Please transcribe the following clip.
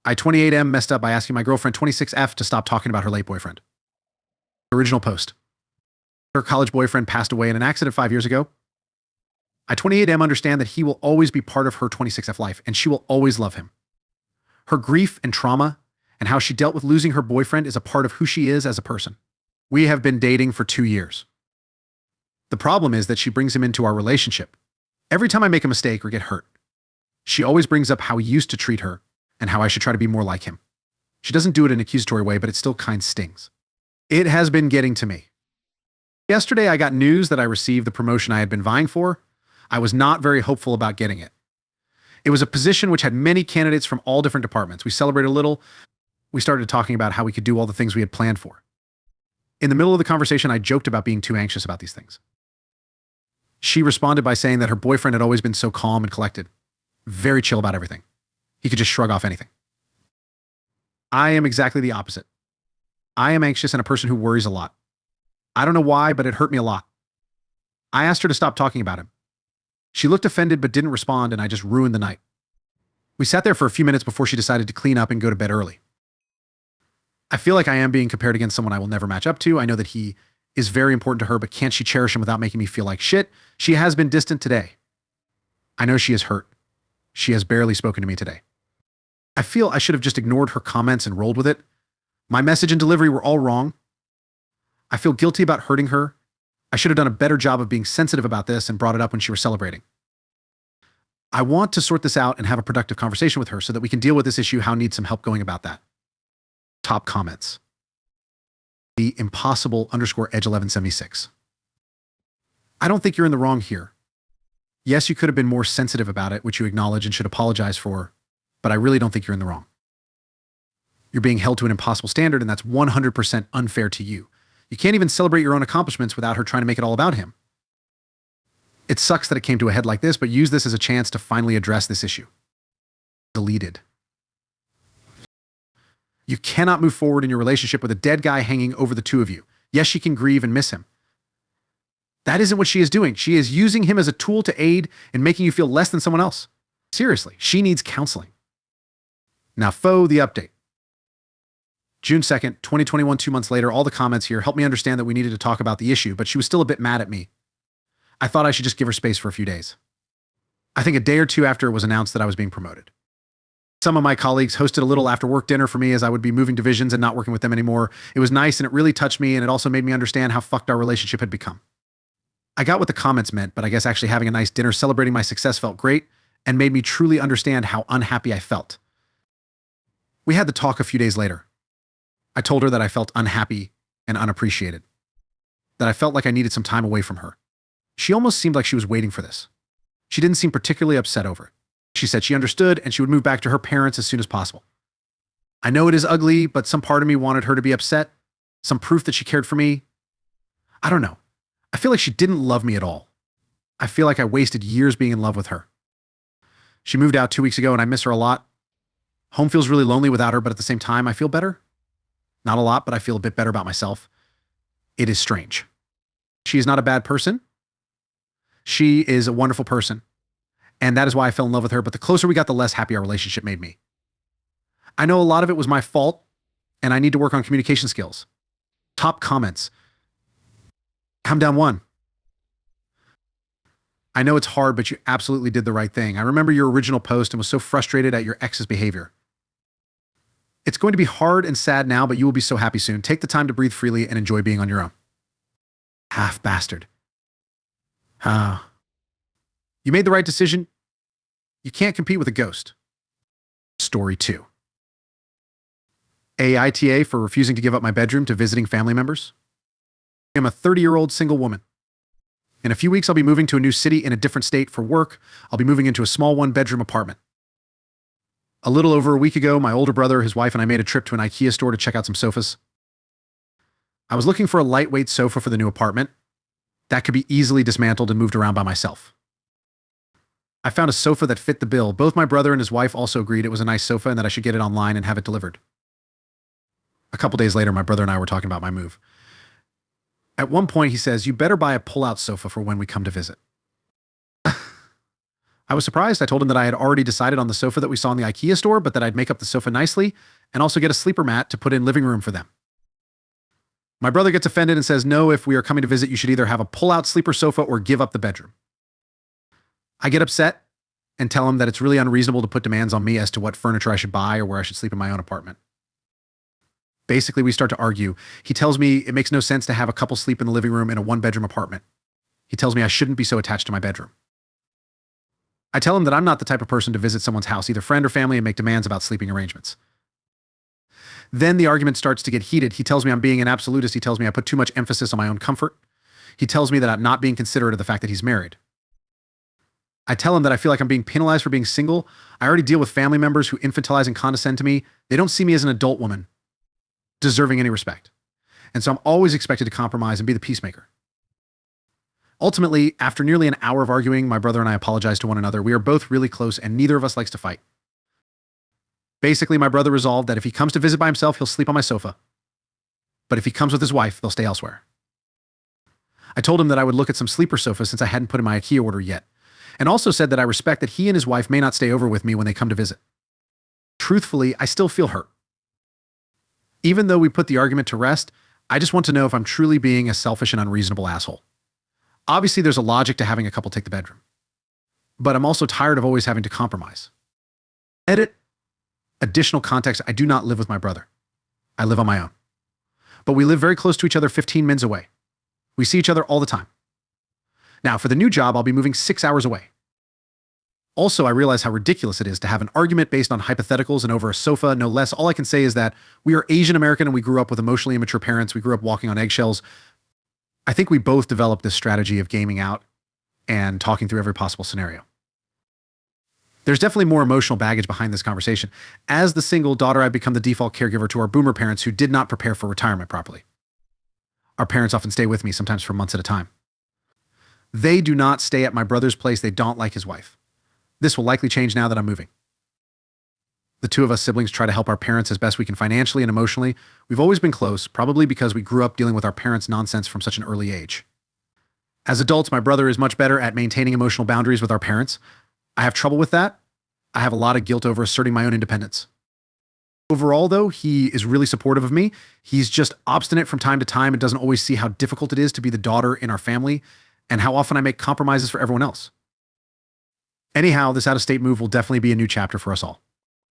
I 28M messed up by asking my girlfriend 26F to stop talking about her late boyfriend. Original post. Her college boyfriend passed away in an accident 5 years ago. I 28M understand that he will always be part of her 26F life, and she will always love him. Her grief and trauma and how she dealt with losing her boyfriend is a part of who she is as a person. We have been dating for 2 years. The problem is that she brings him into our relationship. Every time I make a mistake or get hurt, she always brings up how he used to treat her and how I should try to be more like him. She doesn't do it in an accusatory way, but it still kind of stings. It has been getting to me. Yesterday, I got news that I received the promotion I had been vying for. I was not very hopeful about getting it. It was a position which had many candidates from all different departments. We celebrated a little. We started talking about how we could do all the things we had planned for. In the middle of the conversation, I joked about being too anxious about these things. She responded by saying that her boyfriend had always been so calm and collected, very chill about everything. He could just shrug off anything. I am exactly the opposite. I am anxious and a person who worries a lot. I don't know why, but it hurt me a lot. I asked her to stop talking about him. She looked offended but didn't respond, and I just ruined the night. We sat there for a few minutes before she decided to clean up and go to bed early. I feel like I am being compared against someone I will never match up to. I know that he is very important to her, but can't she cherish him without making me feel like shit? She has been distant today. I know she is hurt. She has barely spoken to me today. I feel I should have just ignored her comments and rolled with it. My message and delivery were all wrong. I feel guilty about hurting her. I should have done a better job of being sensitive about this and brought it up when she was celebrating. I want to sort this out and have a productive conversation with her so that we can deal with this issue. How need some help going about that. Top comments. The impossible _edge 1176. I don't think you're in the wrong here. Yes, you could have been more sensitive about it, which you acknowledge and should apologize for, but I really don't think you're in the wrong. You're being held to an impossible standard, and that's 100% unfair to you. You can't even celebrate your own accomplishments without her trying to make it all about him. It sucks that it came to a head like this, but use this as a chance to finally address this issue. Deleted. You cannot move forward in your relationship with a dead guy hanging over the two of you. Yes, she can grieve and miss him. That isn't what she is doing. She is using him as a tool to aid in making you feel less than someone else. Seriously, she needs counseling. Now, the update. June 2nd, 2021, 2 months later, all the comments here helped me understand that we needed to talk about the issue, but she was still a bit mad at me. I thought I should just give her space for a few days. I think a day or two after it was announced that I was being promoted. Some of my colleagues hosted a little after-work dinner for me as I would be moving divisions and not working with them anymore. It was nice and it really touched me, and it also made me understand how fucked our relationship had become. I got what the comments meant, but I guess actually having a nice dinner celebrating my success felt great and made me truly understand how unhappy I felt. We had the talk a few days later. I told her that I felt unhappy and unappreciated, that I felt like I needed some time away from her. She almost seemed like she was waiting for this. She didn't seem particularly upset over it. She said she understood and she would move back to her parents as soon as possible. I know it is ugly, but some part of me wanted her to be upset, some proof that she cared for me. I don't know. I feel like she didn't love me at all. I feel like I wasted years being in love with her. She moved out 2 weeks ago and I miss her a lot. Home feels really lonely without her, but at the same time, I feel better. Not a lot, but I feel a bit better about myself. It is strange. She is not a bad person. She is a wonderful person. And that is why I fell in love with her. But the closer we got, the less happy our relationship made me. I know a lot of it was my fault, and I need to work on communication skills. Top comments. I'm down 1. I know it's hard, but you absolutely did the right thing. I remember your original post and was so frustrated at your ex's behavior. It's going to be hard and sad now, but you will be so happy soon. Take the time to breathe freely and enjoy being on your own. Half bastard. You made the right decision. You can't compete with a ghost. Story 2. AITA for refusing to give up my bedroom to visiting family members. I'm a 30-year-old single woman. In a few weeks, I'll be moving to a new city in a different state for work. I'll be moving into a small 1-bedroom apartment. A little over a week ago, my older brother, his wife, and I made a trip to an IKEA store to check out some sofas. I was looking for a lightweight sofa for the new apartment that could be easily dismantled and moved around by myself. I found a sofa that fit the bill. Both my brother and his wife also agreed it was a nice sofa and that I should get it online and have it delivered. A couple days later, my brother and I were talking about my move. At one point, he says, "You better buy a pull-out sofa for when we come to visit." I was surprised. I told him that I had already decided on the sofa that we saw in the IKEA store, but that I'd make up the sofa nicely and also get a sleeper mat to put in living room for them. My brother gets offended and says, no, if we are coming to visit, you should either have a pull-out sleeper sofa or give up the bedroom. I get upset and tell him that it's really unreasonable to put demands on me as to what furniture I should buy or where I should sleep in my own apartment. Basically, we start to argue. He tells me it makes no sense to have a couple sleep in the living room in a one-bedroom apartment. He tells me I shouldn't be so attached to my bedroom. I tell him that I'm not the type of person to visit someone's house, either friend or family, and make demands about sleeping arrangements. Then the argument starts to get heated. He tells me I'm being an absolutist. He tells me I put too much emphasis on my own comfort. He tells me that I'm not being considerate of the fact that he's married. I tell him that I feel like I'm being penalized for being single. I already deal with family members who infantilize and condescend to me. They don't see me as an adult woman deserving any respect. And so I'm always expected to compromise and be the peacemaker. Ultimately, after nearly an hour of arguing, my brother and I apologize to one another. We are both really close and neither of us likes to fight. Basically, my brother resolved that if he comes to visit by himself, he'll sleep on my sofa. But if he comes with his wife, they'll stay elsewhere. I told him that I would look at some sleeper sofas since I hadn't put in my IKEA order yet, and also said that I respect that he and his wife may not stay over with me when they come to visit. Truthfully, I still feel hurt. Even though we put the argument to rest, I just want to know if I'm truly being a selfish and unreasonable asshole. Obviously, there's a logic to having a couple take the bedroom. But I'm also tired of always having to compromise. Edit. Additional context, I do not live with my brother. I live on my own. But we live very close to each other, 15 minutes away. We see each other all the time. Now, for the new job, I'll be moving 6 hours away. Also, I realize how ridiculous it is to have an argument based on hypotheticals and over a sofa, no less. All I can say is that we are Asian American and we grew up with emotionally immature parents. We grew up walking on eggshells. I think we both developed this strategy of gaming out and talking through every possible scenario. There's definitely more emotional baggage behind this conversation. As the single daughter, I've become the default caregiver to our boomer parents who did not prepare for retirement properly. Our parents often stay with me, sometimes for months at a time. They do not stay at my brother's place. They don't like his wife. This will likely change now that I'm moving. The two of us siblings try to help our parents as best we can financially and emotionally. We've always been close, probably because we grew up dealing with our parents' nonsense from such an early age. As adults, my brother is much better at maintaining emotional boundaries with our parents. I have trouble with that. I have a lot of guilt over asserting my own independence. Overall, though, he is really supportive of me. He's just obstinate from time to time and doesn't always see how difficult it is to be the daughter in our family and how often I make compromises for everyone else. Anyhow, this out-of-state move will definitely be a new chapter for us all.